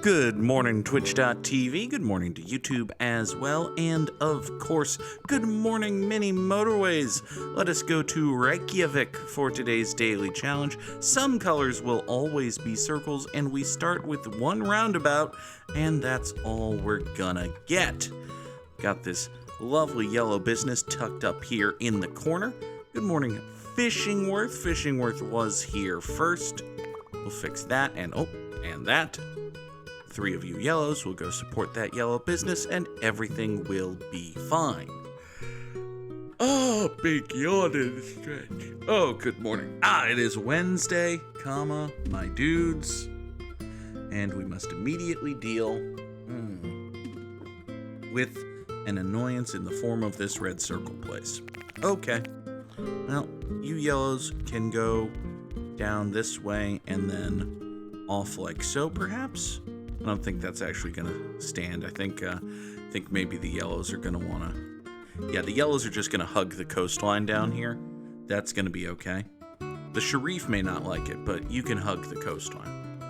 Good morning, Twitch.tv. Good morning to YouTube as well. And of course, good morning, mini Motorways. Let us go to Reykjavik for today's daily challenge. Some colors will always be circles, and we start with one roundabout, and that's all we're gonna get. Got this lovely yellow business tucked up here in the corner. Good morning, Fishingworth. Fishingworth was here first. We'll fix that and that. 3 of you yellows will go support that yellow business and everything will be fine. Oh, big yawn and stretch. Oh, good morning. It is Wednesday, my dudes. And we must immediately deal with an annoyance in the form of this red circle place. Okay. Well, you yellows can go down this way and then off like so, perhaps? I don't think that's actually going to stand. I think maybe the yellows are going to want to... Yeah, the yellows are just going to hug the coastline down here. That's going to be okay. The Sharif may not like it, but you can hug the coastline.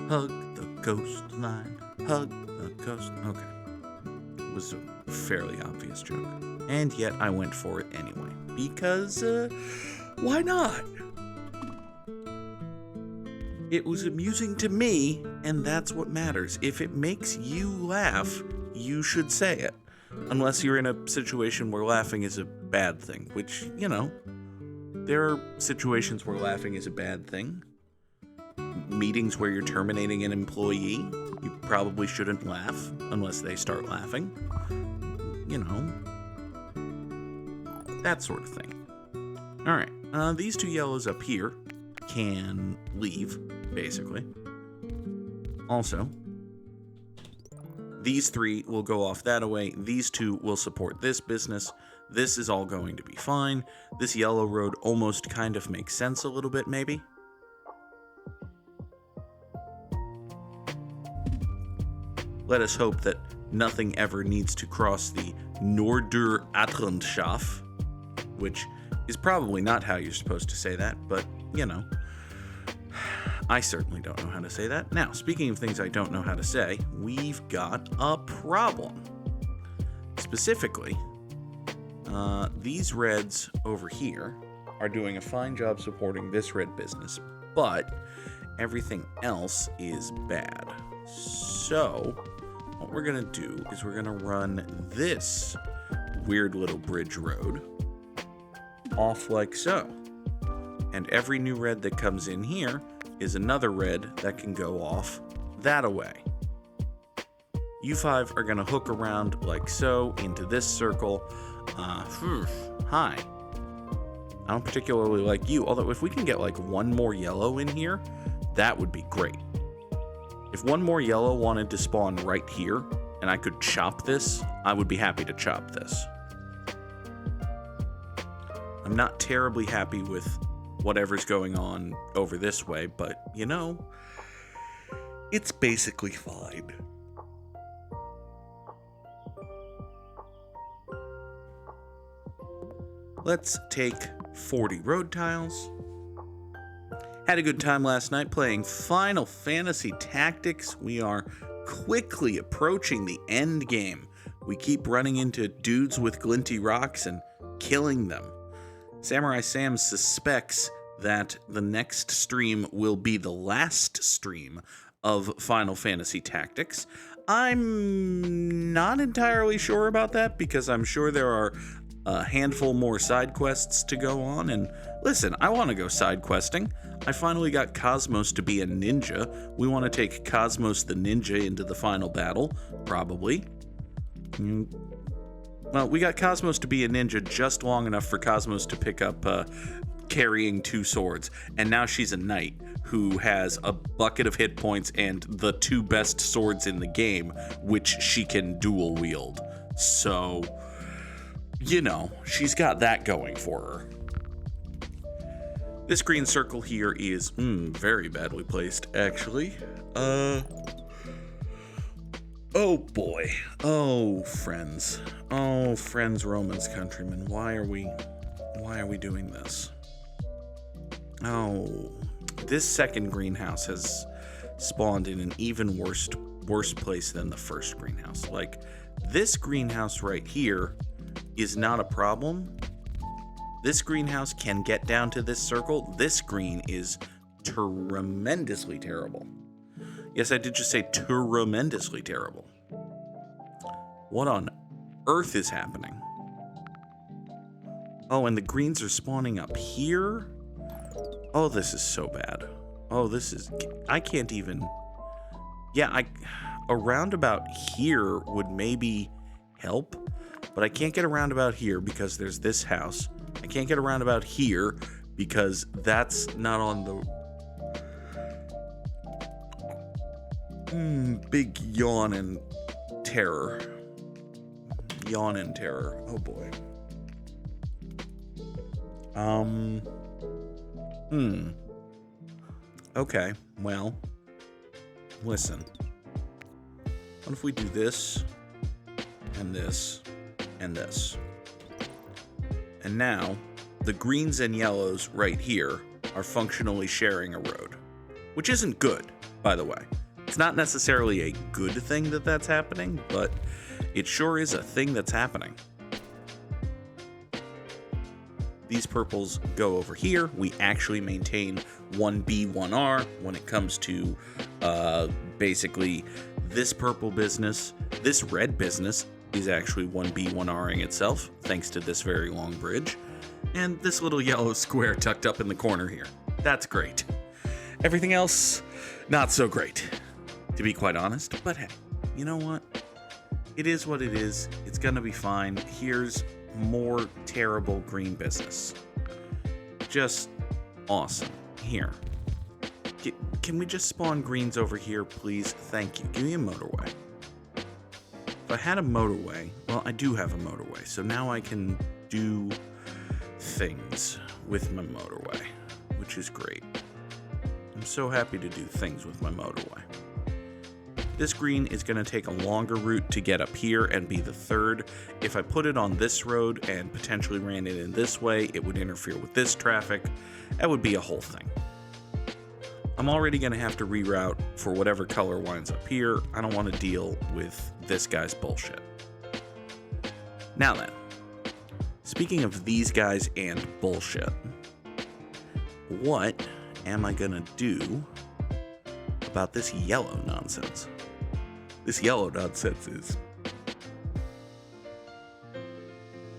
Hug the coastline. Hug the coast... Okay. It was a fairly obvious joke. And yet I went for it anyway. Because, why not? It was amusing to me, and that's what matters. If it makes you laugh, you should say it. Unless you're in a situation where laughing is a bad thing, which, you know, there are situations where laughing is a bad thing. Meetings where you're terminating an employee, you probably shouldn't laugh unless they start laughing. You know, that sort of thing. All right, these 2 yellows up here can leave, basically. Also, these 3 will go off that away. These 2 will support this business. This is all going to be fine. This yellow road almost kind of makes sense a little bit, maybe. Let us hope that nothing ever needs to cross the Nordur-Atlantschaft, which is probably not how you're supposed to say that, but, you know, I certainly don't know how to say that. Now, speaking of things I don't know how to say, we've got a problem. Specifically, these reds over here are doing a fine job supporting this red business, but everything else is bad. So, what we're gonna do is we're gonna run this weird little bridge road off like so. And every new red that comes in here is another red that can go off that away. You 5 are gonna hook around like so into this circle. Hi. I don't particularly like you, although if we can get like one more yellow in here, that would be great. If one more yellow wanted to spawn right here and I could chop this, I would be happy to chop this. I'm not terribly happy with whatever's going on over this way, but, you know, it's basically fine. Let's take 40 road tiles. Had a good time last night playing Final Fantasy Tactics. We are quickly approaching the end game. We keep running into dudes with glinty rocks and killing them. Samurai Sam suspects that the next stream will be the last stream of Final Fantasy Tactics. I'm not entirely sure about that because I'm sure there are a handful more side quests to go on. And listen, I want to go side questing. I finally got Cosmos to be a ninja. We want to take Cosmos the ninja into the final battle, probably. Well, we got Cosmos to be a ninja just long enough for Cosmos to pick up carrying 2 swords. And now she's a knight who has a bucket of hit points and the 2 best swords in the game, which she can dual wield. So, you know, she's got that going for her. This green circle here is very badly placed, actually. Oh boy. Oh, friends. Oh, friends, Romans, countrymen. Why are we doing this? Oh, this second greenhouse has spawned in an even worse place than the first greenhouse. Like, this greenhouse right here is not a problem. This greenhouse can get down to this circle. This green is tremendously terrible. Yes, I did just say tremendously terrible. What on earth is happening? Oh, and the greens are spawning up here? Oh, this is so bad. Oh, this is... I can't even... Yeah, a roundabout here would maybe help, but I can't get a roundabout here because there's this house. I can't get a roundabout here because that's not on the... big yawn and terror. Yawn and terror. Oh, boy. Okay, well, listen. What if we do this, and this, and this? And now, the greens and yellows right here are functionally sharing a road. Which isn't good, by the way. It's not necessarily a good thing that that's happening, but it sure is a thing that's happening. These purples go over here. We actually maintain 1B, 1R when it comes to basically this purple business. This red business is actually 1B, 1Ring itself, thanks to this very long bridge. And this little yellow square tucked up in the corner here. That's great. Everything else, not so great, to be quite honest. But hey, you know what? It is what it is. It's gonna be fine. Here's more terrible green business. Just awesome. Here. Can we just spawn greens over here, please? Thank you. Give me a motorway. If I had a motorway, well, I do have a motorway, so now I can do things with my motorway, which is great. I'm so happy to do things with my motorway. This green is going to take a longer route to get up here and be the third. If I put it on this road and potentially ran it in this way, it would interfere with this traffic. That would be a whole thing. I'm already going to have to reroute for whatever color winds up here. I don't want to deal with this guy's bullshit. Now then, speaking of these guys and bullshit, what am I going to do about this yellow nonsense? This yellow nonsense is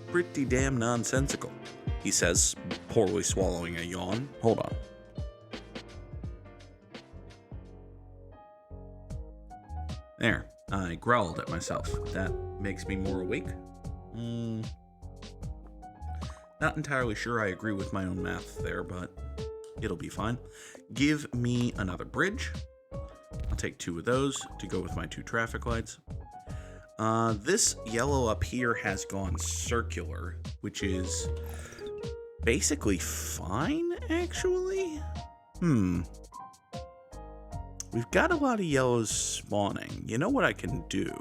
pretty damn nonsensical, he says, poorly swallowing a yawn. Hold on. There, I growled at myself. That makes me more awake. Not entirely sure I agree with my own math there, but it'll be fine. Give me another bridge. I'll take 2 of those to go with my 2 traffic lights. This yellow up here has gone circular, which is basically fine, actually. We've got a lot of yellows spawning. You know what I can do?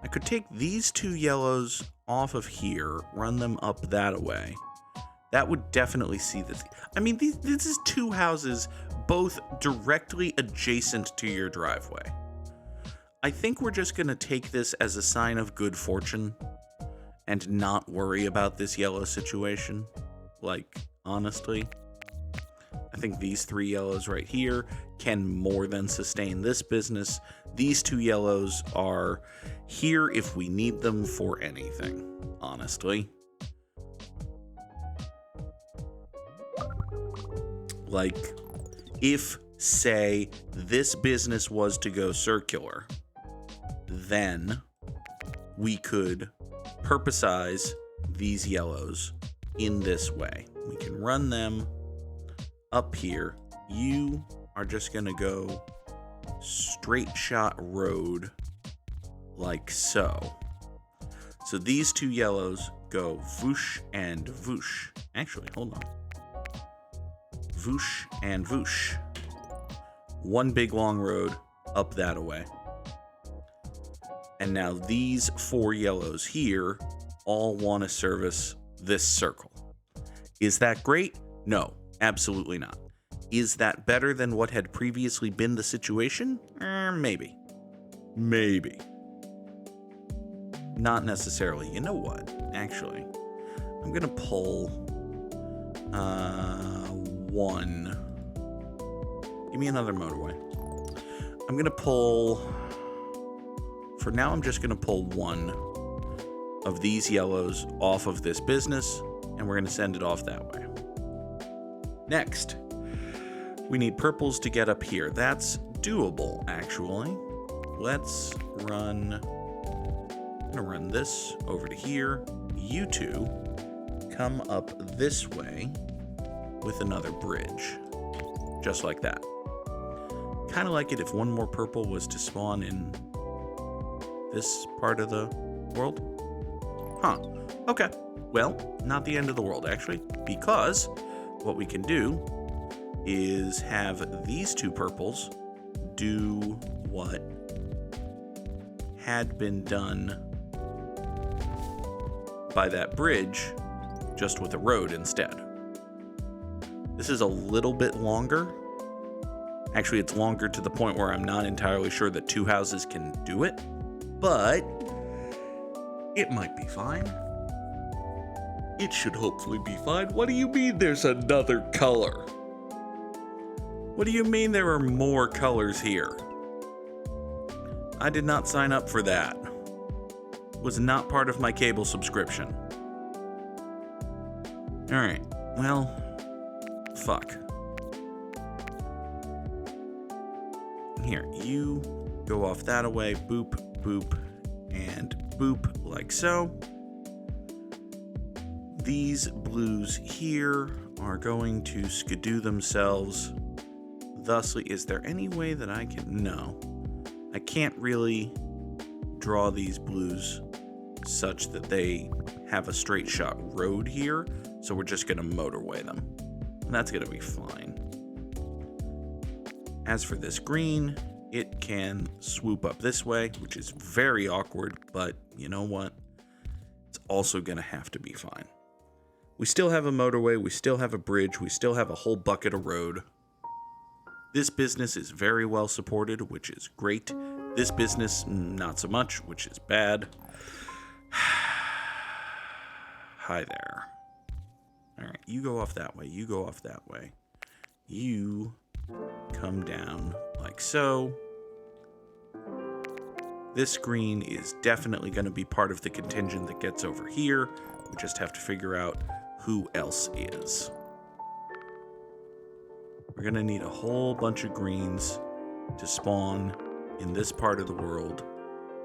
I could take these 2 yellows off of here, run them up that way. That would definitely see this. I mean, this is 2 houses, both directly adjacent to your driveway. I think we're just going to take this as a sign of good fortune and not worry about this yellow situation. Like, honestly, I think these 3 yellows right here can more than sustain this business. These 2 yellows are here if we need them for anything, honestly. Like, if, say, this business was to go circular, then we could purposize these yellows in this way. We can run them up here. You are just going to go straight shot road like so. So these 2 yellows go voosh and voosh. Actually, hold on. Voosh and voosh. 1 big long road up that way. And now these 4 yellows here all want to service this circle. Is that great? No, absolutely not. Is that better than what had previously been the situation? Maybe. Maybe. Not necessarily. You know what? Actually, I'm going to pull one. Give me another motorway. I'm going to pull... For now, I'm just going to pull one of these yellows off of this business, and we're going to send it off that way. Next, we need purples to get up here. That's doable, actually. Let's run... I'm going to run this over to here. You two come up this way with another bridge. Just like that. Kind of like it if one more purple was to spawn in this part of the world. Huh. Okay. Well, not the end of the world, actually, because what we can do is have these two purples do what had been done by that bridge, just with a road instead. This is a little bit longer. Actually, it's longer to the point where I'm not entirely sure that two houses can do it, but it might be fine. It should hopefully be fine. What do you mean there's another color? What do you mean there are more colors here? I did not sign up for that. Was not part of my cable subscription. Alright, well, fuck. Here, you go off that away, boop, boop, and boop, like so. These blues here are going to skidoo themselves. Thusly, is there any way that I can... No. I can't really draw these blues such that they have a straight shot road here, so we're just going to motorway them. And that's going to be fine. As for this green, it can swoop up this way, which is very awkward, but you know what? It's also going to have to be fine. We still have a motorway, we still have a bridge, we still have a whole bucket of road. This business is very well supported, which is great. This business, not so much, which is bad. Hi there. Alright, you go off that way, you go off that way. You come down like so. This green is definitely going to be part of the contingent that gets over here. We just have to figure out who else is. We're going to need a whole bunch of greens to spawn in this part of the world.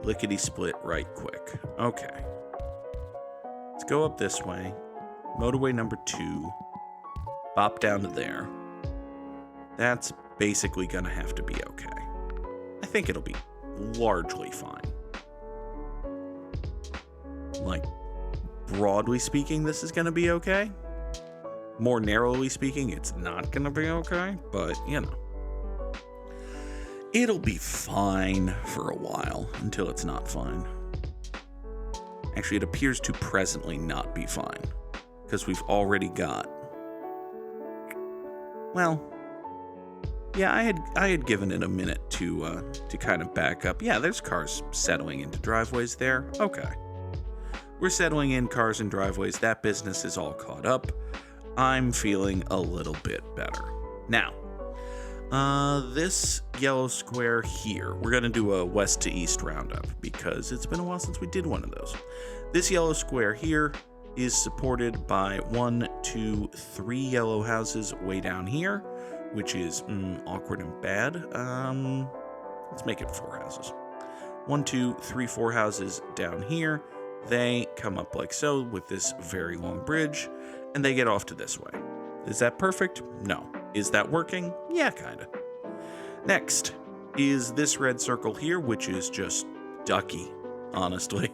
Lickety-split right quick. Okay. Let's go up this way. Motorway number 2. Bop down to there. That's basically going to have to be okay. I think it'll be largely fine. Like, broadly speaking, this is going to be okay. More narrowly speaking, it's not going to be okay, but, you know. It'll be fine for a while, until it's not fine. Actually, it appears to presently not be fine, because we've already got... Well, yeah, I had given it a minute to kind of back up. Yeah, there's cars settling into driveways there. Okay. We're settling in cars and driveways. That business is all caught up. I'm feeling a little bit better. Now, this yellow square here, we're going to do a west to east roundup because it's been a while since we did one of those. This yellow square here is supported by 1, 2, 3 yellow houses way down here, which is awkward and bad. Let's make it 4 houses. 1, 2, 3, 4 houses down here. They come up like so with this very long bridge, and they get off to this way. Is that perfect? No. Is that working? Yeah, kinda. Next is this red circle here, which is just ducky, honestly.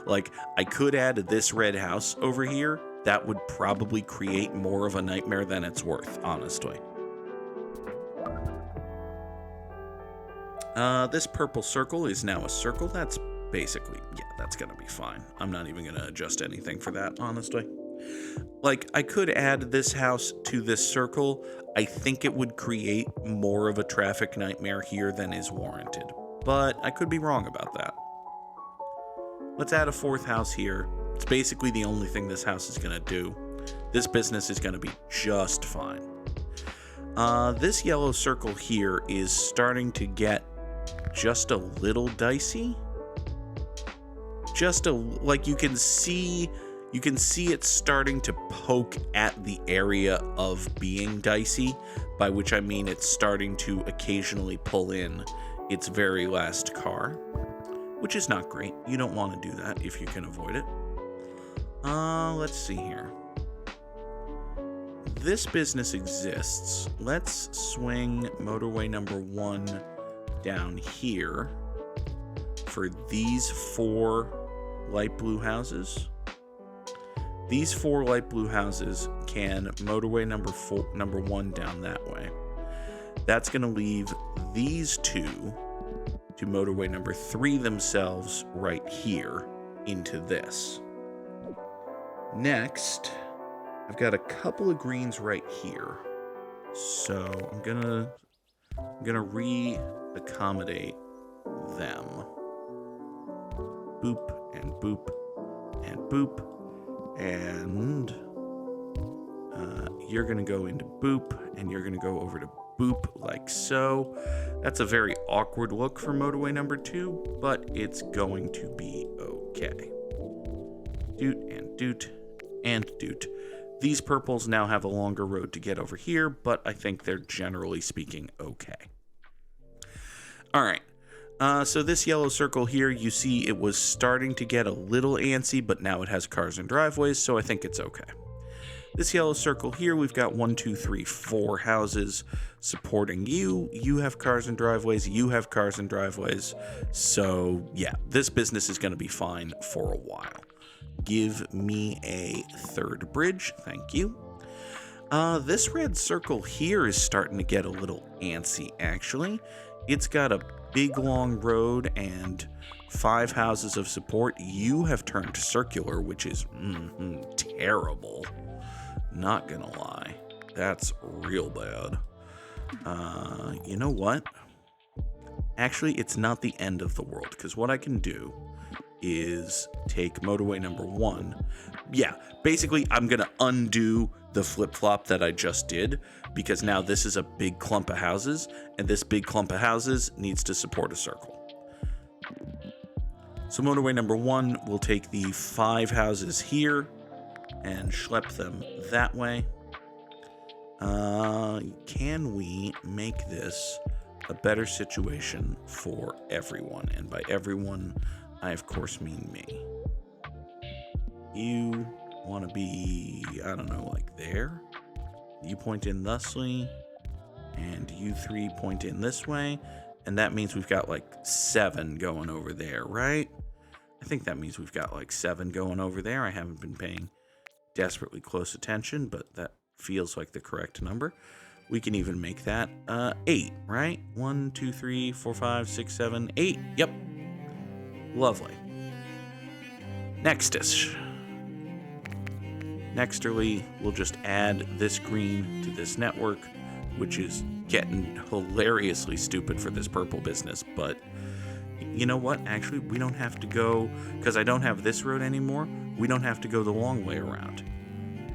Like, I could add this red house over here. That would probably create more of a nightmare than it's worth, honestly. This purple circle is now a circle. That's basically, yeah, that's gonna be fine. I'm not even gonna adjust anything for that, honestly. Like, I could add this house to this circle. I think it would create more of a traffic nightmare here than is warranted. But I could be wrong about that. Let's add a fourth house here. It's basically the only thing this house is going to do. This business is going to be just fine. This yellow circle here is starting to get just a little dicey. Like you can see it starting to poke at the area of being dicey, by which I mean it's starting to occasionally pull in its very last car, which is not great. You don't want to do that if you can avoid it. Let's see here. This business exists. Let's swing motorway number 1 down here for these 4 light blue houses. These 4 light blue houses can motorway number 1 down that way. That's going to leave these 2 to motorway number 3 themselves right here into this. Next, I've got a couple of greens right here. So I'm gonna re-accommodate them. Boop and boop and boop. And you're gonna go into boop, and you're gonna go over to boop like so. That's a very awkward look for motorway number 2, but it's going to be okay. Doot and doot and doot. These purples now have a longer road to get over here, but I think they're generally speaking okay. All right. So this yellow circle here, you see it was starting to get a little antsy, but now it has cars and driveways, so I think it's okay. This yellow circle here, we've got 1, 2, 3, 4 houses supporting you. You have cars and driveways. You have cars and driveways. So yeah, this business is going to be fine for a while. Give me a third bridge. Thank you. This red circle here is starting to get a little antsy, actually. It's got a big long road and 5 houses of support. You have turned circular, which is terrible. Not gonna lie. That's real bad. You know what? Actually, it's not the end of the world, because what I can do is take motorway number 1. Yeah, basically, I'm gonna undo the flip-flop that I just did, because now this is a big clump of houses, and this big clump of houses needs to support a circle. So motorway number 1 will take the 5 houses here and schlep them that way. Can we make this a better situation for everyone? And by everyone, I of course mean me. You want to be, I don't know, like there. You point in thusly, and you 3 point in this way, and that means we've got like 7 going over there, right? I think that means we've got like 7 going over there. I haven't been paying desperately close attention, but that feels like the correct number. We can even make that 8, right? 1, 2, 3, 4, 5, 6, 7, 8. Yep. Lovely. Nextish. Nexterly, we'll just add this green to this network, which is getting hilariously stupid for this purple business, but you know what? Actually, we don't have to go, because I don't have this road anymore, we don't have to go the long way around.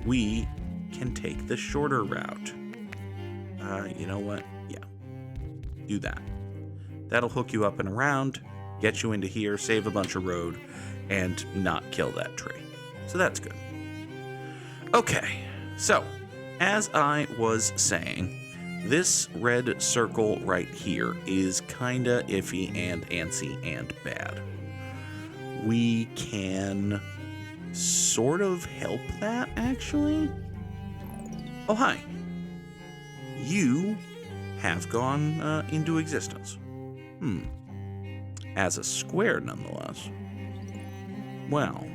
We can take the shorter route. You know what? Yeah. Do that. That'll hook you up and around, get you into here, save a bunch of road, and not kill that tree. So that's good. Okay, so as I was saying, this red circle right here is kinda iffy and antsy and bad. We can sort of help that, actually. Oh, hi. You have gone into existence. As a square, nonetheless. Well,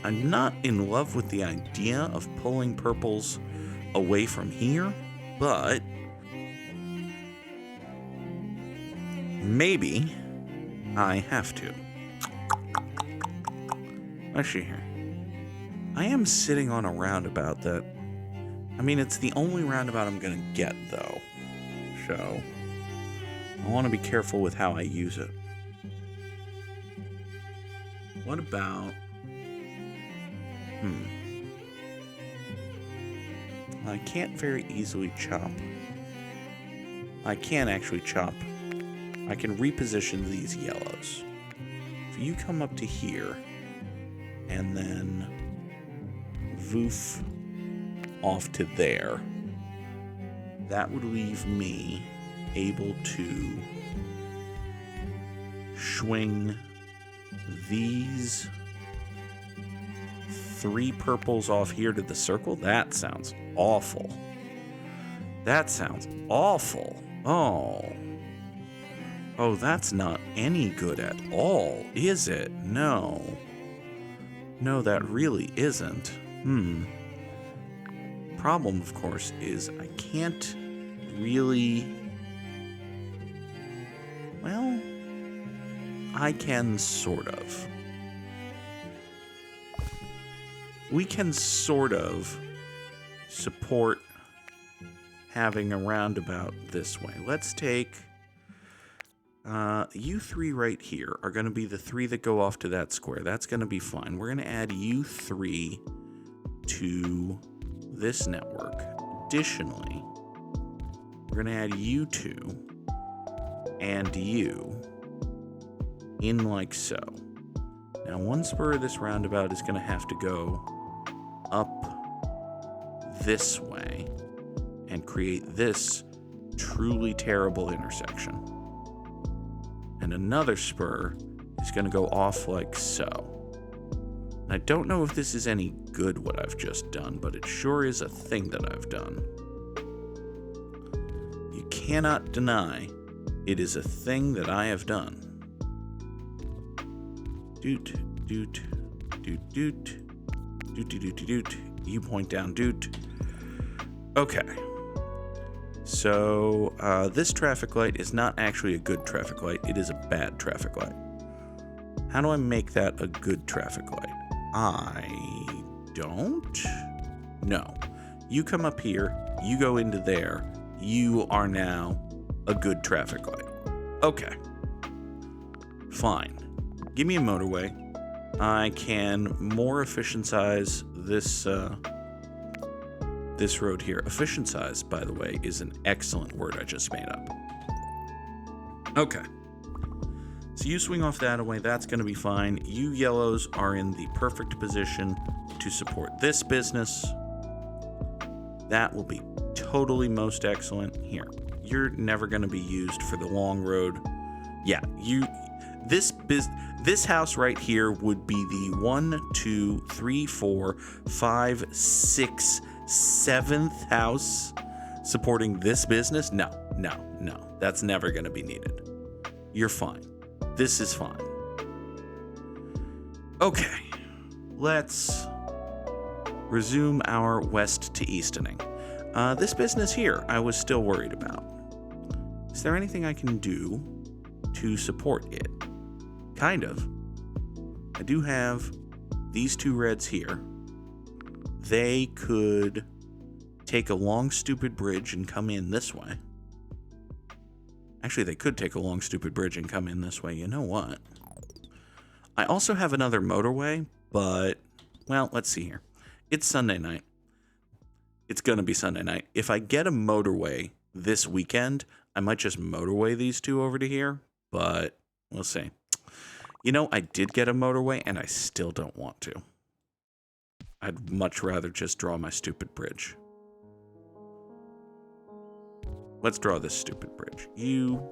I'm not in love with the idea of pulling purples away from here, but maybe I have to. Let's see here. I am sitting on a roundabout that... I mean, it's the only roundabout I'm going to get, though. So, I want to be careful with how I use it. What about... I can't very easily chop. I can actually chop. I can reposition these yellows. If you come up to here, and then voof off to there, that would leave me able to swing these 3 purples off here to the circle. That sounds awful. That sounds awful. Oh, that's not any good at all, is it? No, that really isn't. Problem, of course, is I can't really... Well, I can sort of. We can sort of support having a roundabout this way. Let's take... you 3 right here are going to be the 3 that go off to that square. That's going to be fine. We're going to add you 3 to this network. Additionally, we're going to add you 2 and you in like so. Now, one spur of this roundabout is going to have to go up this way and create this truly terrible intersection. And another spur is going to go off like so. And I don't know if this is any good what I've just done, but it sure is a thing that I've done. You cannot deny it is a thing that I have done. Doot, doot, doot, doot, doot, doot, doot, doot. You point down, doot. Okay. So, this traffic light is not actually a good traffic light. It is a bad traffic light. How do I make that a good traffic light? I don't know. You come up here, you go into there, you are now a good traffic light. Okay. Fine. Give me a motorway. I can more efficientize this, this road here. Efficientize, by the way, is an excellent word I just made up. Okay. So you swing off that away, that's going to be fine. You yellows are in the perfect position to support this business. That will be totally most excellent. Here, you're never going to be used for the long road. Yeah, this house right here would be the 1, 2, 3, 4, 5, 6, 7th house supporting this business. No, that's never going to be needed. You're fine. This is fine. Okay, let's resume our west to eastoning. This business here, I was still worried about. Is there anything I can do to support it? Kind of. I do have these 2 reds here. They could take a long, stupid bridge and come in this way. Actually, they could take a long, stupid bridge and come in this way. You know what? I also have another motorway, but, well, let's see here. It's Sunday night. It's going to be Sunday night. If I get a motorway this weekend, I might just motorway these 2 over to here, but we'll see. You know, I did get a motorway, and I still don't want to. I'd much rather just draw my stupid bridge. Let's draw this stupid bridge. You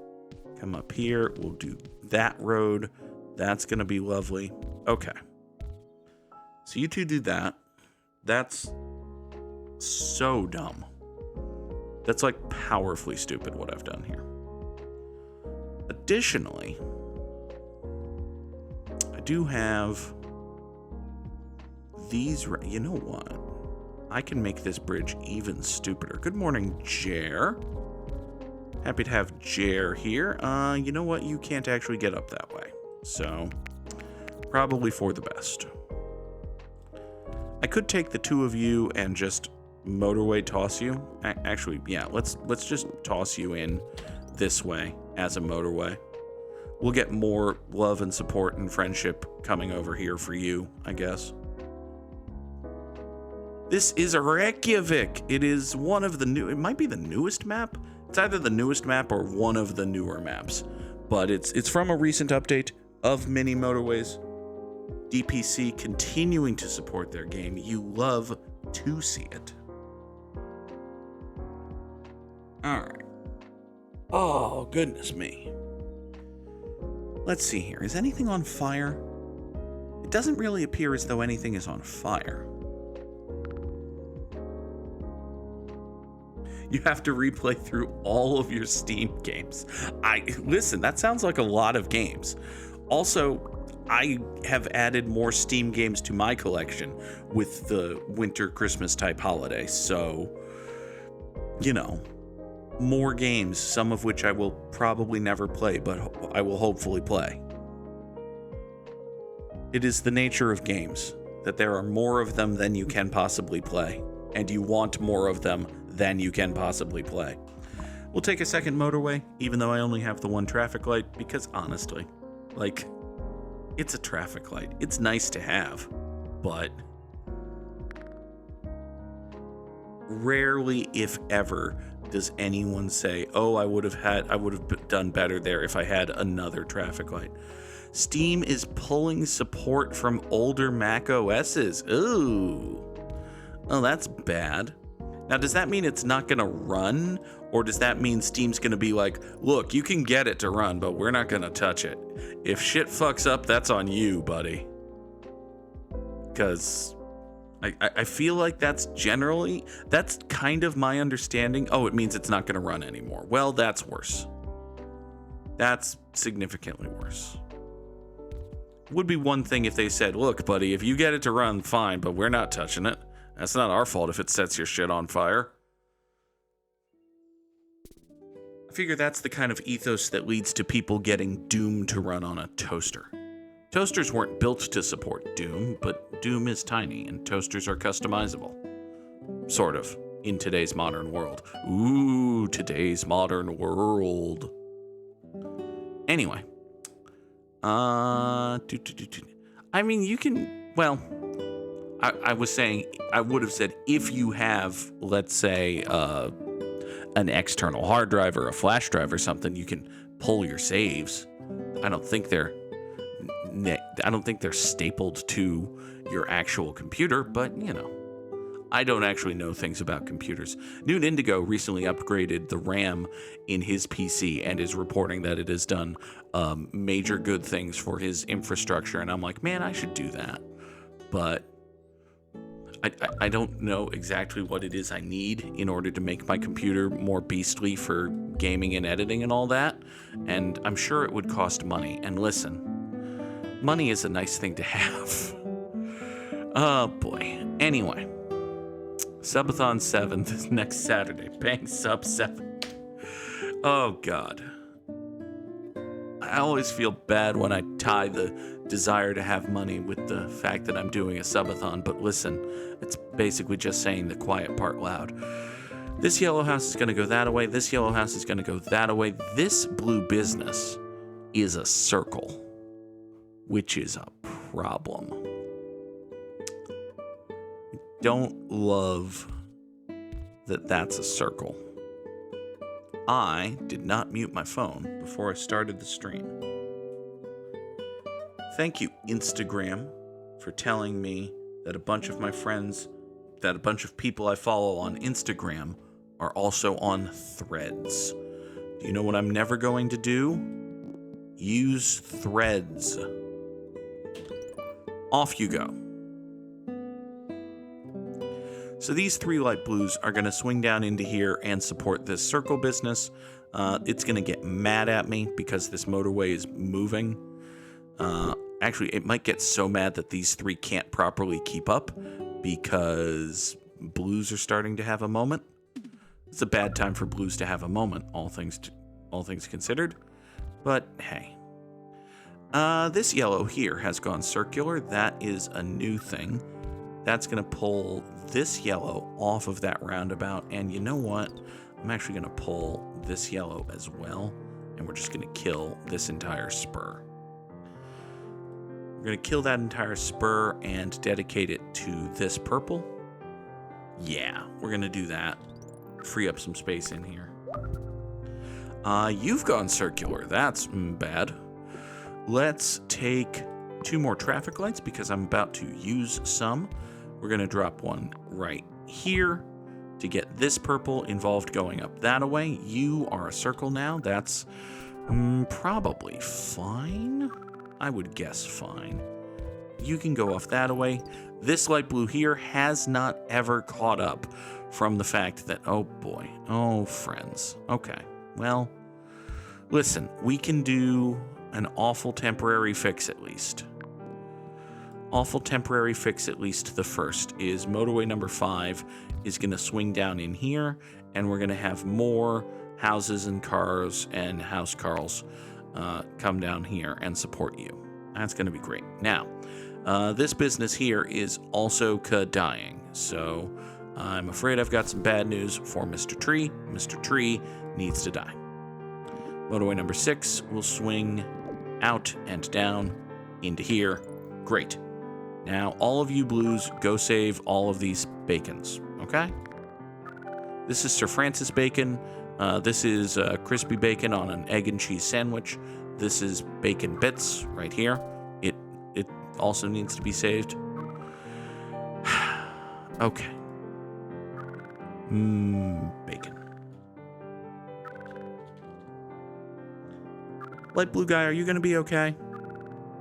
come up here. We'll do that road. That's going to be lovely. Okay. So you 2 do that. That's so dumb. That's like powerfully stupid what I've done here. Additionally, I do have these. You know what? I can make this bridge even stupider. Good morning, Jer. Happy to have Jer here. You know what? You can't actually get up that way. So, probably for the best. I could take the two of you and just motorway toss you. Actually, yeah, let's just toss you in this way as a motorway. We'll get more love and support and friendship coming over here for you, I guess. This is Reykjavik. It is one of the new, it might be the newest map. It's either the newest map or one of the newer maps. But it's from a recent update of Mini Motorways. DPC continuing to support their game. You love to see it. Alright. Oh, goodness me. Let's see here. Is anything on fire? It doesn't really appear as though anything is on fire. You have to replay through all of your Steam games. Listen, that sounds like a lot of games. Also, I have added more Steam games to my collection with the winter Christmas type holiday. So, you know, more games, some of which I will probably never play, but I will hopefully play. It is the nature of games that there are more of them than you can possibly play, and you want more of them than you can possibly play. We'll take a second motorway, even though I only have the one traffic light, because honestly, like, it's a traffic light. It's nice to have, but rarely, if ever, does anyone say, oh, I would have done better there if I had another traffic light. Steam is pulling support from older Mac OSs. Ooh. Oh, that's bad. Now, does that mean it's not going to run? Or does that mean Steam's going to be like, look, you can get it to run, but we're not going to touch it. If shit fucks up, that's on you, buddy. Because I feel like that's kind of my understanding. Oh, it means it's not going to run anymore. Well, that's worse. That's significantly worse. Would be one thing if they said, look, buddy, if you get it to run, fine, but we're not touching it. That's not our fault if it sets your shit on fire. I figure that's the kind of ethos that leads to people getting Doom to run on a toaster. Toasters weren't built to support Doom, but Doom is tiny, and toasters are customizable. Sort of, in today's modern world. Ooh, today's modern world. Anyway. I mean, you can, well, I was saying, I would have said if you have, let's say, an external hard drive or a flash drive or something, you can pull your saves. I don't think they're stapled to your actual computer, but, you know, I don't actually know things about computers. Noon Indigo recently upgraded the RAM in his PC and is reporting that it has done major good things for his infrastructure, and I'm like, man, I should do that. But I don't know exactly what it is I need in order to make my computer more beastly for gaming and editing and all that, and I'm sure it would cost money. And listen, money is a nice thing to have. Oh boy. Anyway, Subathon 7 this next Saturday. Bang Sub 7. Oh god. I always feel bad when I tie the desire to have money with the fact that I'm doing a subathon, but listen, it's basically just saying the quiet part loud. This yellow house is going to go that way. This yellow house is going to go that way. This blue business is a circle, which is a problem. I don't love that that's a circle. I did not mute my phone before I started the stream. Thank you, Instagram, for telling me that a bunch of my friends, that a bunch of people I follow on Instagram are also on Threads. Do you know what I'm never going to do? Use Threads. Off you go. So these three light blues are going to swing down into here and support this circle business. It's going to get mad at me because this motorway is moving. Actually, it might get so mad that these three can't properly keep up because blues are starting to have a moment. It's a bad time for blues to have a moment, all things considered. But hey. This yellow here has gone circular. That is a new thing. That's going to pull this yellow off of that roundabout. And you know what? I'm actually going to pull this yellow as well. And we're just going to kill this entire spur. We're going to kill that entire spur and dedicate it to this purple. Yeah, we're going to do that. Free up some space in here. You've gone circular. That's bad. Let's take 2 more traffic lights because I'm about to use some. We're going to drop one right here to get this purple involved going up that way. You are a circle now. That's probably fine. I would guess fine. You can go off that way. This light blue here has not ever caught up from the fact that, oh boy, oh friends. Okay, well, listen, we can do an awful temporary fix at least. Awful temporary fix at least. The first is motorway number 5 is going to swing down in here, and we're going to have more houses and cars and house cars come down here and support you. That's going to be great. Now, this business here is also dying, so I'm afraid I've got some bad news for Mr. Tree. Mr. Tree needs to die. Motorway number 6 will swing out and down into here. Great. Now, all of you blues, go save all of these bacons, okay? This is Sir Francis Bacon. This is crispy bacon on an egg and cheese sandwich. This is bacon bits right here. It also needs to be saved. Okay. Bacon. Light blue guy, are you going to be okay?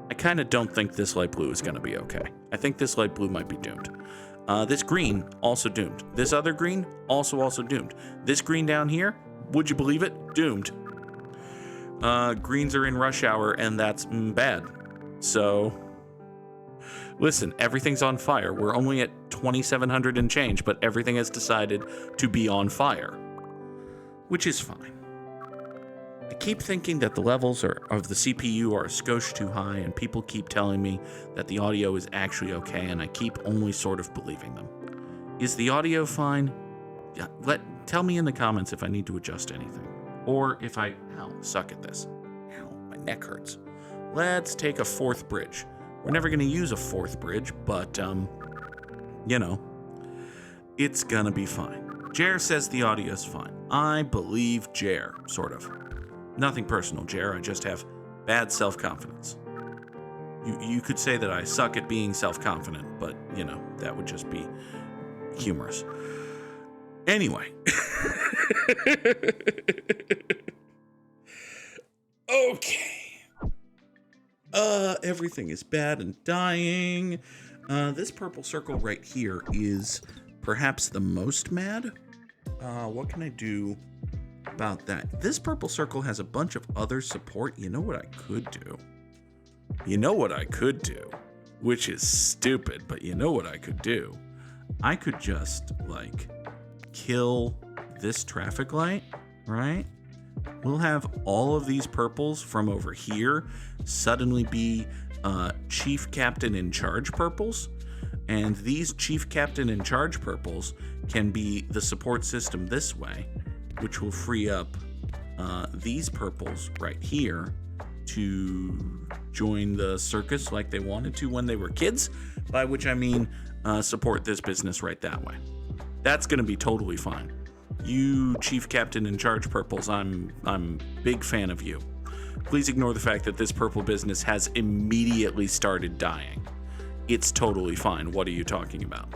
I kind of don't think this light blue is going to be okay. I think this light blue might be doomed. This green, also doomed. This other green, also doomed. This green down here, would you believe it? Doomed. Greens are in rush hour, and that's bad. So, listen, everything's on fire. We're only at 2,700 and change, but everything has decided to be on fire, which is fine. I keep thinking that the levels of the CPU are a skosh too high, and people keep telling me that the audio is actually okay, and I keep only sort of believing them. Is the audio fine? Yeah, tell me in the comments if I need to adjust anything. Or if I... Ow, suck at this. Ow, my neck hurts. Let's take a 4th bridge. We're never going to use a 4th bridge, but, you know, it's gonna be fine. Jer says the audio's fine. I believe Jer, sort of. Nothing personal, Jer. I just have bad self-confidence. You could say that I suck at being self-confident, but, you know, that would just be humorous. Anyway. Okay. Everything is bad and dying. This purple circle right here is perhaps the most mad. What can I do about that? This purple circle has a bunch of other support. You know what I could do? Which is stupid, but you know what I could do? I could just, like, kill this traffic light, right? We'll have all of these purples from over here suddenly be chief captain in charge purples. And these chief captain in charge purples can be the support system this way, which will free up these purples right here to join the circus like they wanted to when they were kids, by which I mean support this business right that way. That's going to be totally fine. You chief captain in charge purples, I'm big fan of you. Please ignore the fact that this purple business has immediately started dying. It's totally fine. What are you talking about?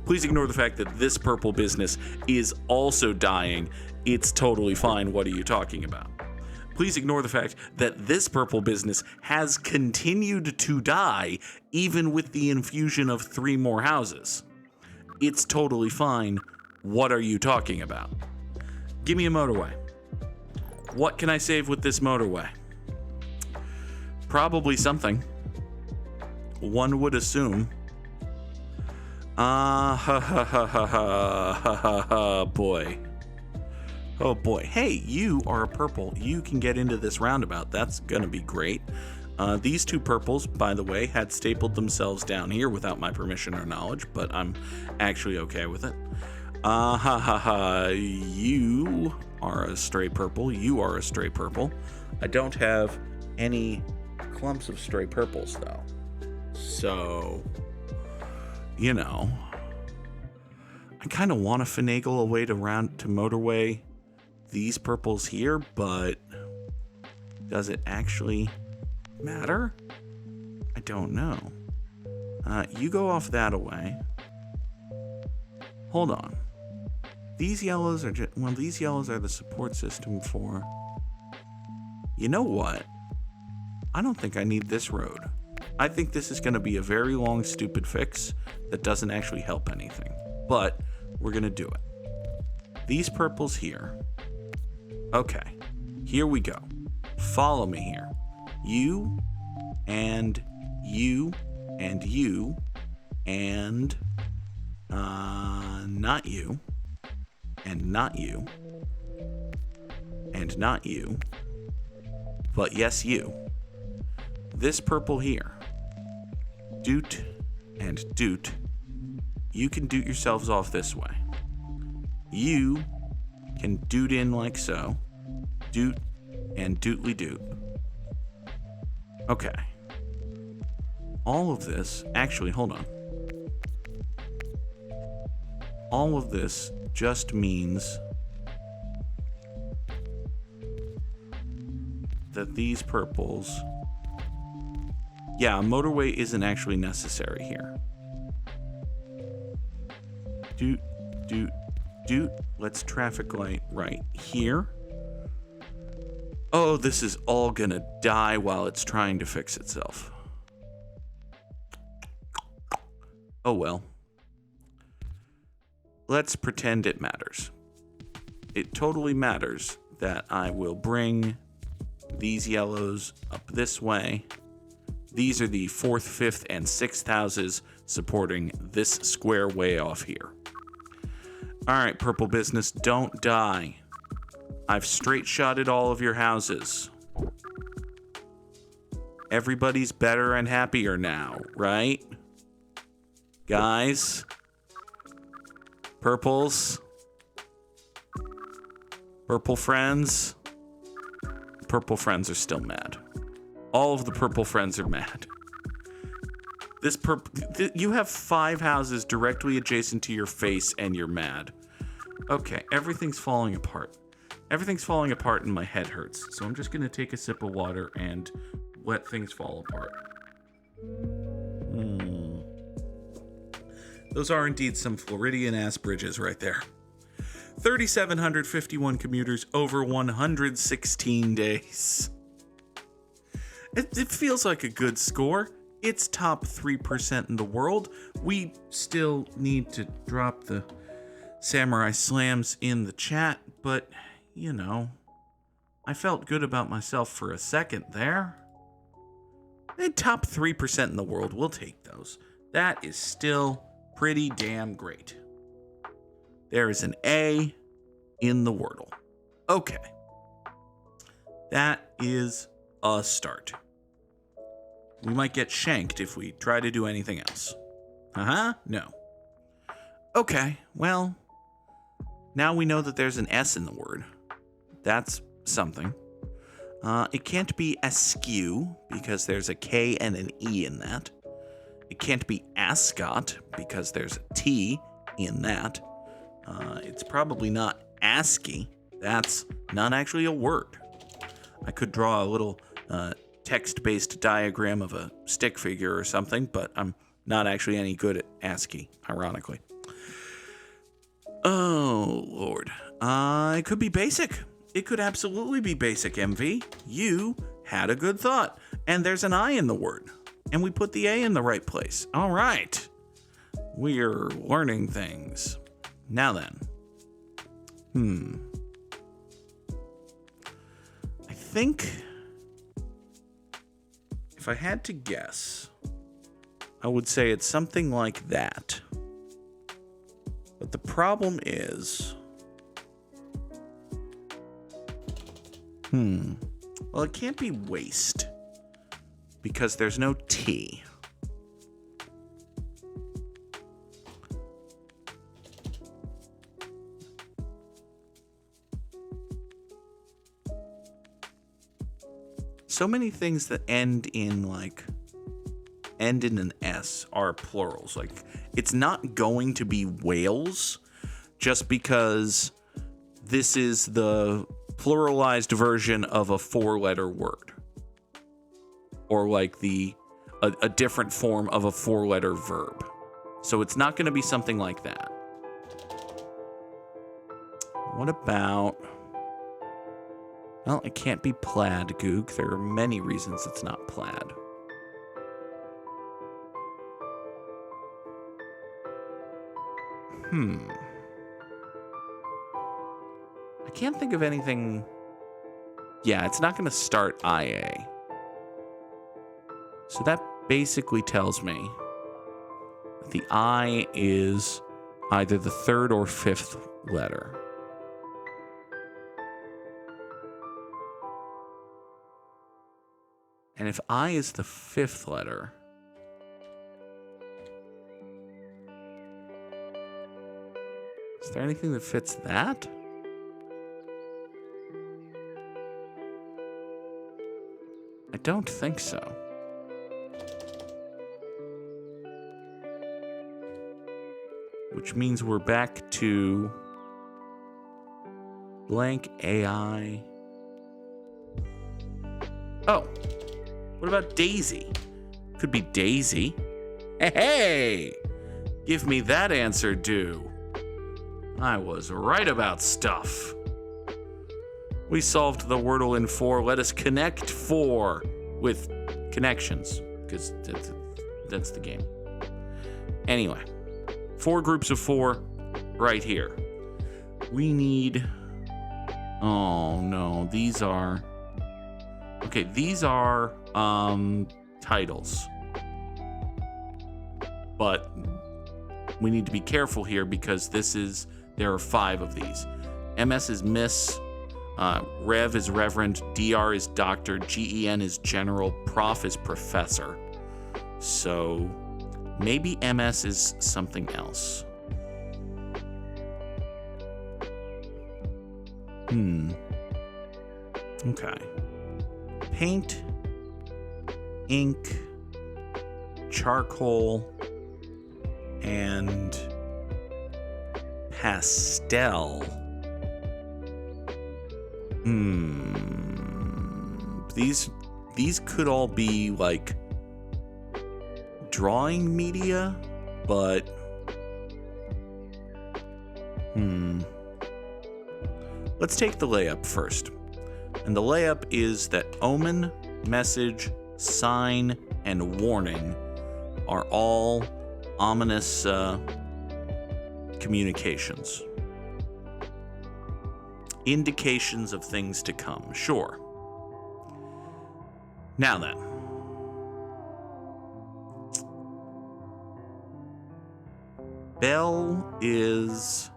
Please ignore the fact that this purple business is also dying. It's totally fine. What are you talking about? Please ignore the fact that this purple business has continued to die even with the infusion of 3 more houses. It's totally fine. What are you talking about? Give me a motorway. What can I save with this motorway? Probably something. One would assume. Boy. Oh boy. Hey, you are a purple. You can get into this roundabout. That's gonna be great. These two purples, by the way, had stapled themselves down here without my permission or knowledge, but I'm actually okay with it. Ha ha ha, you are a stray purple, you are a stray purple. I don't have any clumps of stray purples, though. So, you know, I kind of want to finagle a way to motorway these purples here, but does it actually matter? I don't know. You go off that away. Hold on. These yellows are these yellows are the support system for... You know what? I don't think I need this road. I think this is going to be a very long, stupid fix that doesn't actually help anything. But we're going to do it. These purples here. Okay. Here we go. Follow me here. You and you and you and not you and not you and not you, but yes, you. This purple here. Doot and doot. You can doot yourselves off this way. You can doot in like so. Doot and dootly doot. Okay. All of this, actually, hold on. All of this just means that these purples... Yeah, a motorway isn't actually necessary here. Doot, doot, doot. Let's traffic light right here. Oh, this is all gonna die while it's trying to fix itself. Oh well. Let's pretend it matters. It totally matters that I will bring these yellows up this way. These are the 4th, 5th, and 6th houses supporting this square way off here. All right, purple business, don't die. I've straight shotted all of your houses. Everybody's better and happier now, right? Guys? Purples? Purple friends? Purple friends are still mad. All of the purple friends are mad. You have 5 houses directly adjacent to your face and you're mad. Okay, everything's falling apart. Everything's falling apart and my head hurts. So I'm just gonna take a sip of water and let things fall apart. Those are indeed some Floridian-ass bridges right there. 3,751 commuters over 116 days. It feels like a good score. It's top 3% in the world. We still need to drop the samurai slams in the chat, but, you know, I felt good about myself for a second there. And top 3% in the world, we'll take those. That is still pretty damn great. There is an A in the Wordle. Okay. That is a start. We might get shanked if we try to do anything else. No. Okay, well, now we know that there's an S in the word. That's something. It can't be askew, because there's a K and an E in that. It can't be ascot, because there's a T in that. It's probably not ASCII. That's not actually a word. I could draw a little text-based diagram of a stick figure or something, but I'm not actually any good at ASCII, ironically. Oh, Lord. It could be basic. It could absolutely be basic, MV. You had a good thought. And there's an I in the word. And we put the A in the right place. All right. We're learning things. Now then. I think if I had to guess, I would say it's something like that. But the problem is... Well, it can't be waste. because there's no T. So many things that end in an S are plurals. Like, it's not going to be Wales just because this is the pluralized version of a 4-letter word. Or like a different form of a 4-letter verb. So it's not going to be something like that. What about... Well, it can't be plaid, Goog. There are many reasons it's not plaid. I can't think of anything... Yeah, it's not going to start IA. So that basically tells me that the I is either the 3rd or 5th letter. And if I is the 5th letter, is there anything that fits that? I don't think so. Which means we're back to blank AI. Oh, what about Daisy? Could be Daisy. Hey! Give me that answer, do. I was right about stuff. We solved the Wordle in 4. Let us connect 4 with connections, because that's the game. Anyway, 4 groups of 4 right here. We need... Oh, no. These are... Okay, these are titles. But we need to be careful here because there are 5 of these. MS is Miss, Rev is Reverend, DR is Doctor, GEN is General, Prof is Professor. So maybe MS is something else. Okay. Paint, ink, charcoal, and pastel. These could all be like drawing media, but let's take the layup first. And the layup is that omen, message, sign, and warning are all ominous communications. Indications of things to come, sure. Now then. Bell is...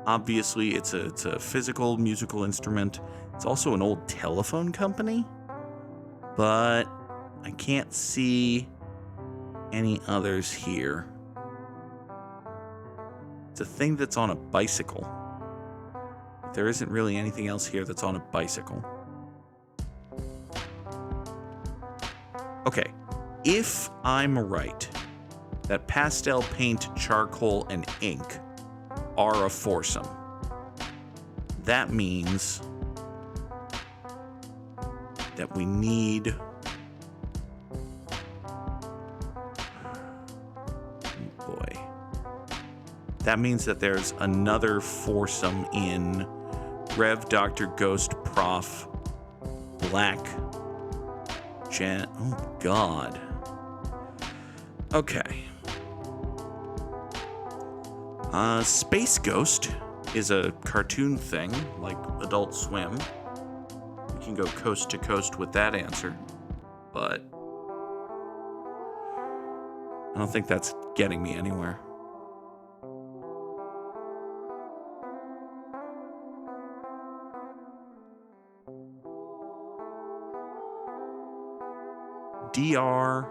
Obviously, it's a physical musical instrument. It's also an old telephone company, but I can't see any others here. It's a thing that's on a bicycle. There isn't really anything else here that's on a bicycle. Okay, if I'm right that pastel, paint, charcoal, and ink are a foursome, that means that we need... Oh boy. That means that there's another foursome in Rev, Dr. Ghost, Prof, Black, Jen... Oh, God. Okay. Space Ghost is a cartoon thing, like Adult Swim. We can go coast to coast with that answer, but I don't think that's getting me anywhere. DR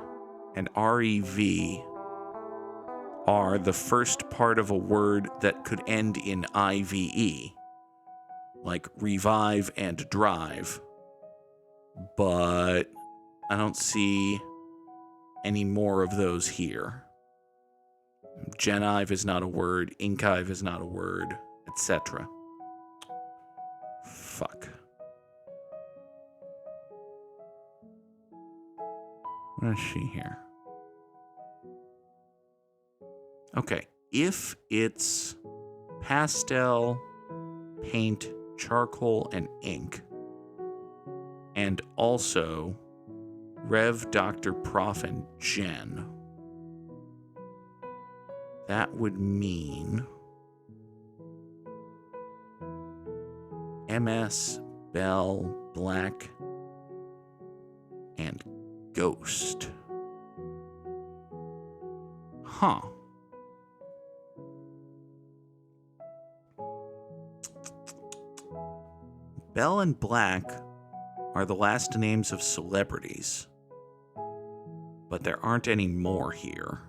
and REV are the first part of a word that could end in IVE, like revive and drive. But I don't see any more of those here. Genive is not a word, Inkive is not a word, etc. Fuck. What is she here? Okay, if it's pastel, paint, charcoal, and ink, and also Rev, Dr., Prof, and Gen, that would mean MS, Bell, Black, and Ghost. Huh. Bell and Black are the last names of celebrities, but there aren't any more here.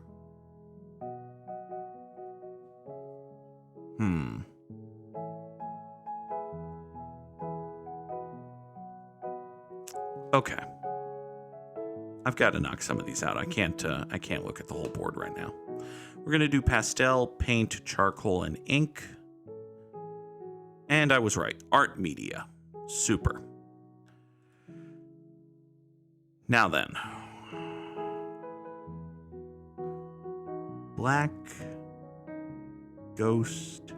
Okay. I've got to knock some of these out. I can't look at the whole board right now. We're going to do pastel, paint, charcoal, and ink. And I was right. Art media. Super. Now then. Black. Ghost.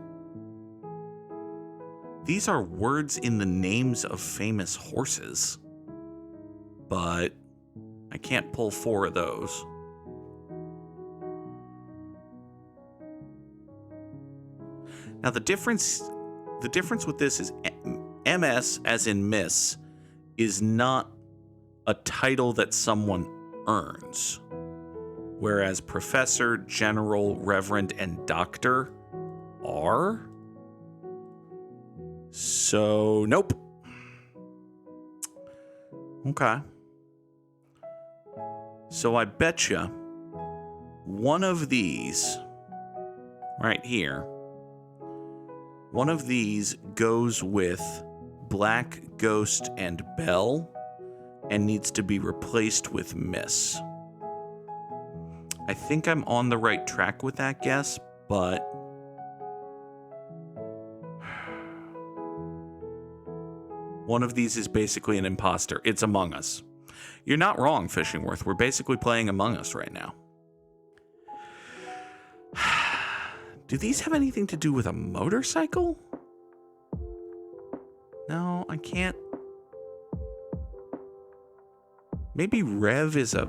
These are words in the names of famous horses. But I can't pull 4 of those. Now the difference with this is MS, as in Miss, is not a title that someone earns. Whereas Professor, General, Reverend, and Doctor are. So, nope. Okay. So I betcha one of these right here, one of these goes with Black, Ghost, and Bell and needs to be replaced with Miss. I think I'm on the right track with that guess, but one of these is basically an imposter. It's Among Us. You're not wrong, Fishingworth. We're basically playing Among Us right now. Do these have anything to do with a motorcycle? No, I can't. Maybe Rev is a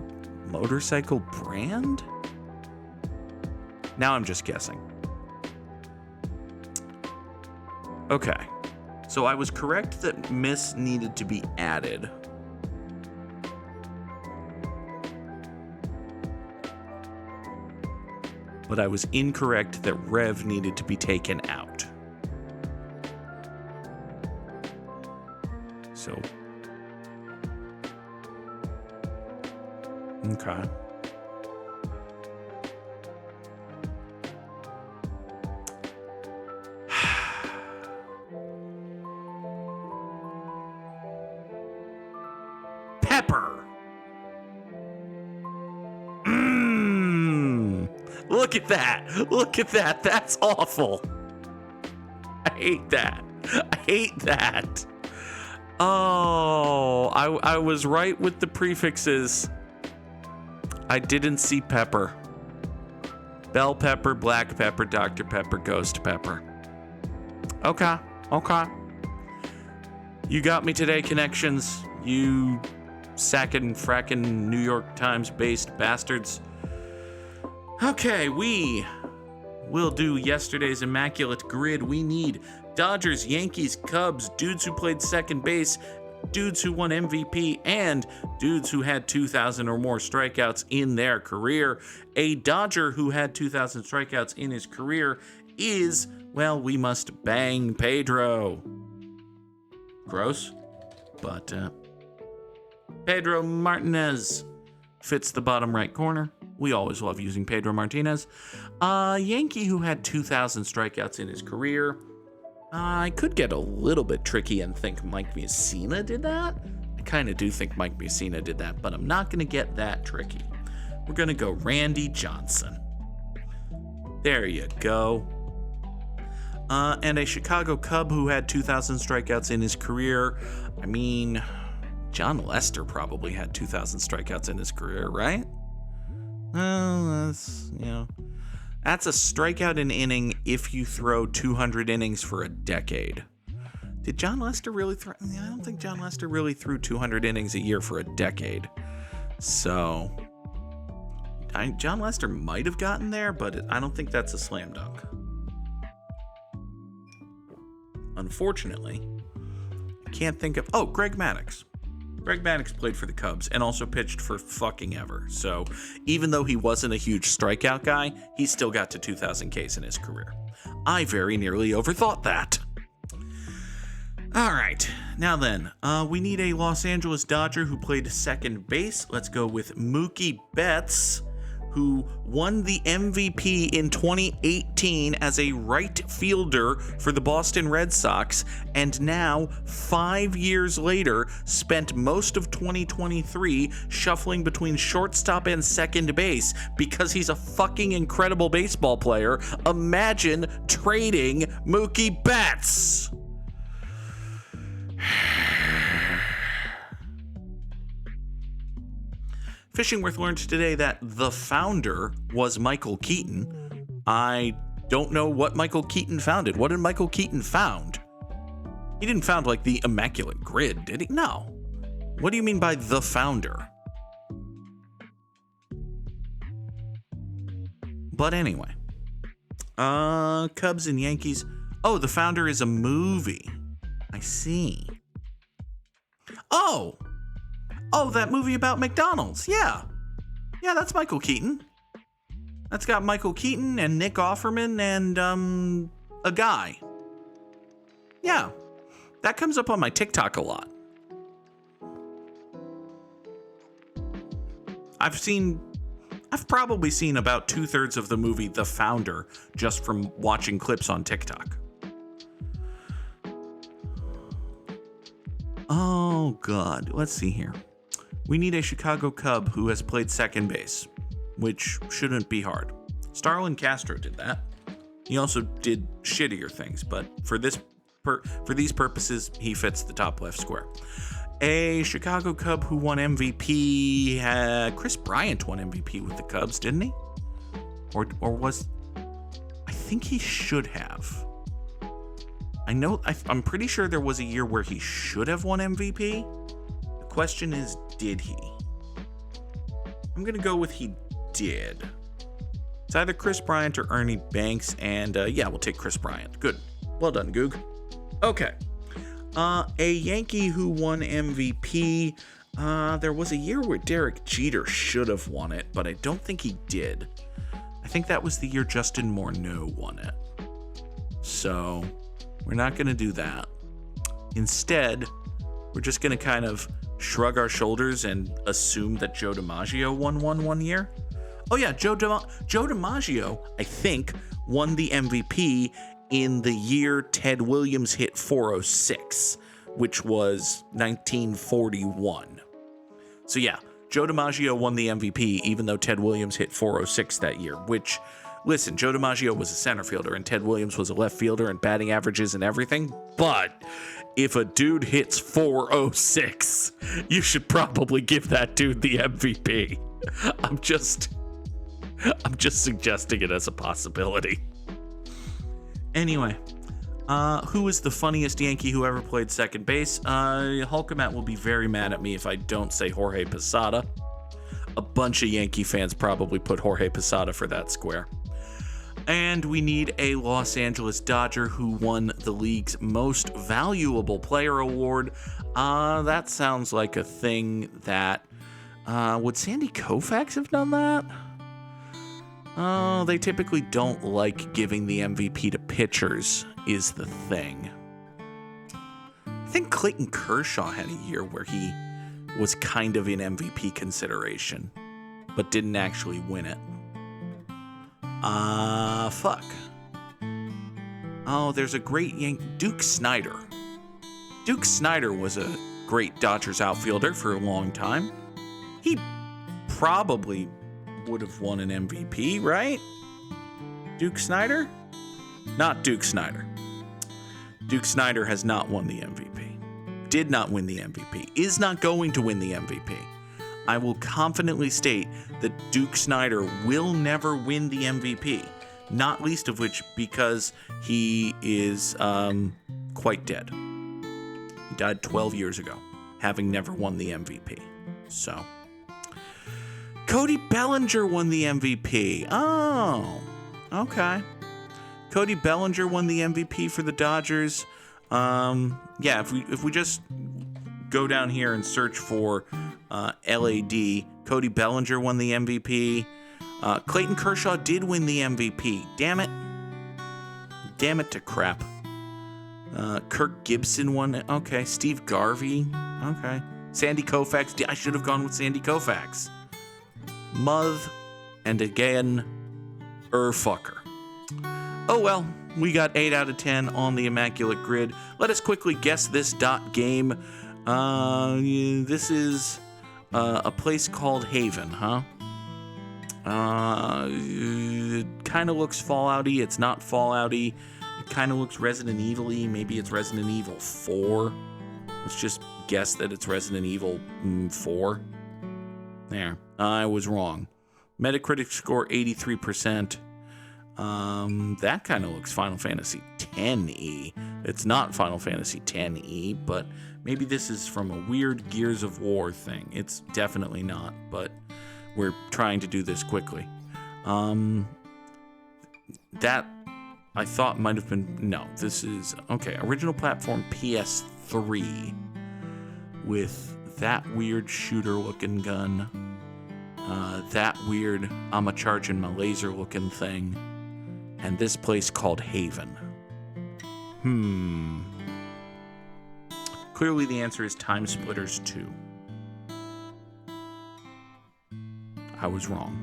motorcycle brand? Now I'm just guessing. Okay. So I was correct that Miss needed to be added. But I was incorrect that Rev needed to be taken out. So. Okay. Pepper. Look at that. Look at that. That's awful. I hate that. I hate that. Oh, I was right with the prefixes. I didn't see pepper. Bell pepper, black pepper, Dr. Pepper, ghost pepper. Okay. Okay. You got me today, connections. You sackin' frackin' New York Times based bastards. Okay, we will do yesterday's Immaculate Grid. We need Dodgers, Yankees, Cubs, dudes who played second base, dudes who won MVP, and dudes who had 2,000 or more strikeouts in their career. A Dodger who had 2,000 strikeouts in his career is, well, we must bang Pedro. Gross, but Pedro Martinez. fits the bottom right corner. We always love using Pedro Martinez. Yankee who had 2,000 strikeouts in his career. I could get a little bit tricky and think Mike Mussina did that. I kind of do think Mike Mussina did that, but I'm not going to get that tricky. We're going to go Randy Johnson. There you go. And a Chicago Cub who had 2,000 strikeouts in his career. I mean, John Lester probably had 2,000 strikeouts in his career, right? Well, that's a strikeout an inning if you throw 200 innings for a decade. Did John Lester really throw? I don't think John Lester really threw 200 innings a year for a decade. So, John Lester might have gotten there, but I don't think that's a slam dunk. Unfortunately, I can't think of... Oh, Greg Maddux. Greg Maddux played for the Cubs and also pitched for fucking ever. So even though he wasn't a huge strikeout guy, he still got to 2,000 Ks in his career. I very nearly overthought that. All right. Now then, we need a Los Angeles Dodger who played second base. Let's go with Mookie Betts, who won the MVP in 2018 as a right fielder for the Boston Red Sox, and now, 5 years later, spent most of 2023 shuffling between shortstop and second base because he's a fucking incredible baseball player. Imagine trading Mookie Betts. Fishingworth learned today that the founder was Michael Keaton. I don't know what Michael Keaton founded. What did Michael Keaton found? He didn't found like the Immaculate Grid, did he? No. What do you mean by the founder? But anyway. Cubs and Yankees. Oh, the founder is a movie. I see. Oh, that movie about McDonald's. Yeah, that's Michael Keaton. That's got Michael Keaton and Nick Offerman and a guy. Yeah, that comes up on my TikTok a lot. I've probably seen about 2/3 of the movie The Founder just from watching clips on TikTok. Oh, God. Let's see here. We need a Chicago Cub who has played second base, which shouldn't be hard. Starlin Castro did that. He also did shittier things, but for these purposes, he fits the top left square. A Chicago Cub who won MVP. Chris Bryant won MVP with the Cubs, didn't he? Or was... I think he should have. I'm pretty sure there was a year where he should have won MVP. The question is, did he? I'm going to go with he did. It's either Chris Bryant or Ernie Banks, and we'll take Chris Bryant. Good. Well done, Goog. Okay. A Yankee who won MVP. There was a year where Derek Jeter should have won it, but I don't think he did. I think that was the year Justin Morneau won it. So... we're not going to do that. Instead, we're just going to kind of shrug our shoulders and assume that Joe DiMaggio won one year. Oh yeah, Joe DiMaggio, I think, won the MVP in the year Ted Williams hit 406, which was 1941. So yeah, Joe DiMaggio won the MVP even though Ted Williams hit 406 that year, which... listen, Joe DiMaggio was a center fielder and Ted Williams was a left fielder and batting averages and everything, but if a dude hits 406, you should probably give that dude the MVP. I'm just suggesting it as a possibility. Anyway, who is the funniest Yankee who ever played second base? Hulkamat will be very mad at me if I don't say Jorge Posada. A bunch of Yankee fans probably put Jorge Posada for that square. And we need a Los Angeles Dodger who won the league's most valuable player award. That sounds like a thing that... would Sandy Koufax have done that? Oh, they typically don't like giving the MVP to pitchers, is the thing. I think Clayton Kershaw had a year where he was kind of in MVP consideration. but didn't actually win it. Fuck. Oh, there's a great Duke Snider. Duke Snider was a great Dodgers outfielder for a long time. He probably would have won an MVP, right? Duke Snider? Not Duke Snider. Duke Snider has not won the MVP. Did not win the MVP. Is not going to win the MVP. I will confidently state that Duke Snider will never win the MVP. Not least of which because he is quite dead. He died 12 years ago, having never won the MVP. So, Cody Bellinger won the MVP. Oh, okay. Cody Bellinger won the MVP for the Dodgers. Yeah, if we just go down here and search for LAD, Cody Bellinger won the MVP. Clayton Kershaw did win the MVP. Damn it. Damn it to crap. Kirk Gibson won it. Okay. Steve Garvey. Okay. Sandy Koufax. I should have gone with Sandy Koufax. Muth. And again, fucker. Oh well. We got 8 out of 10 on the Immaculate Grid. Let us quickly guess this game. This is a place called Haven, huh? It kind of looks Fallout-y. It's not Fallout-y. It kind of looks Resident Evil-y. Maybe it's Resident Evil 4. Let's just guess that it's Resident Evil 4. There. I was wrong. Metacritic score 83%. That kind of looks Final Fantasy X-y. It's not Final Fantasy X-y, but maybe this is from a weird Gears of War thing. It's definitely not, but we're trying to do this quickly. That I thought might have been... No, this is... Okay, original platform PS3 with that weird shooter-looking gun. That weird I'm-a-charging my laser-looking thing. And this place called Haven. Clearly the answer is Time Splitters 2. I was wrong.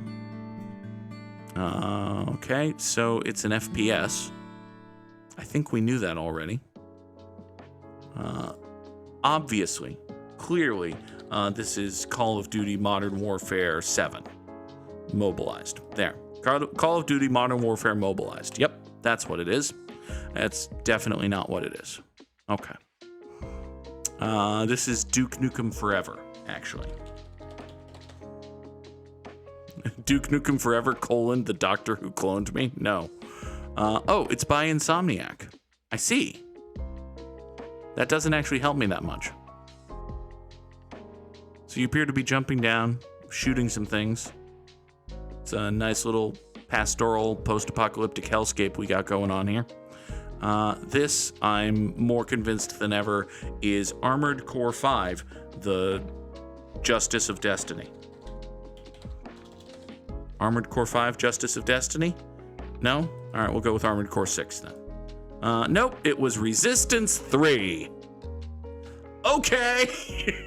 Okay, so it's an FPS. I think we knew that already. Obviously, clearly, this is Call of Duty Modern Warfare 7. Mobilized. There. Call of Duty Modern Warfare Mobilized. Yep, that's what it is. That's definitely not what it is. Okay. This is Duke Nukem Forever, actually. Duke Nukem Forever, the Doctor Who cloned me? No. Oh, it's by Insomniac. I see. That doesn't actually help me that much. So you appear to be jumping down, shooting some things. It's a nice little pastoral, post-apocalyptic hellscape we got going on here. This, I'm more convinced than ever, is Armored Core 5, the Justice of Destiny. Armored Core 5, Justice of Destiny? No? All right, we'll go with Armored Core 6 then. Nope, it was Resistance 3. Okay!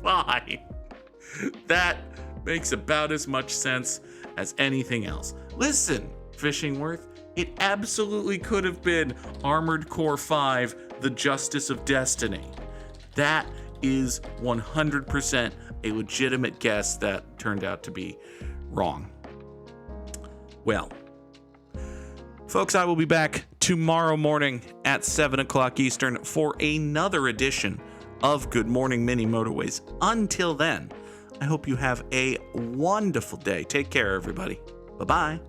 Fine. That makes about as much sense as anything else. Listen, Fishingworth, it absolutely could have been Armored Core 5, the Justice of Destiny. That is 100% a legitimate guess that turned out to be wrong. Well, folks, I will be back tomorrow morning at 7 o'clock Eastern for another edition of Good Morning Mini Motorways. Until then, I hope you have a wonderful day. Take care, everybody. Bye-bye.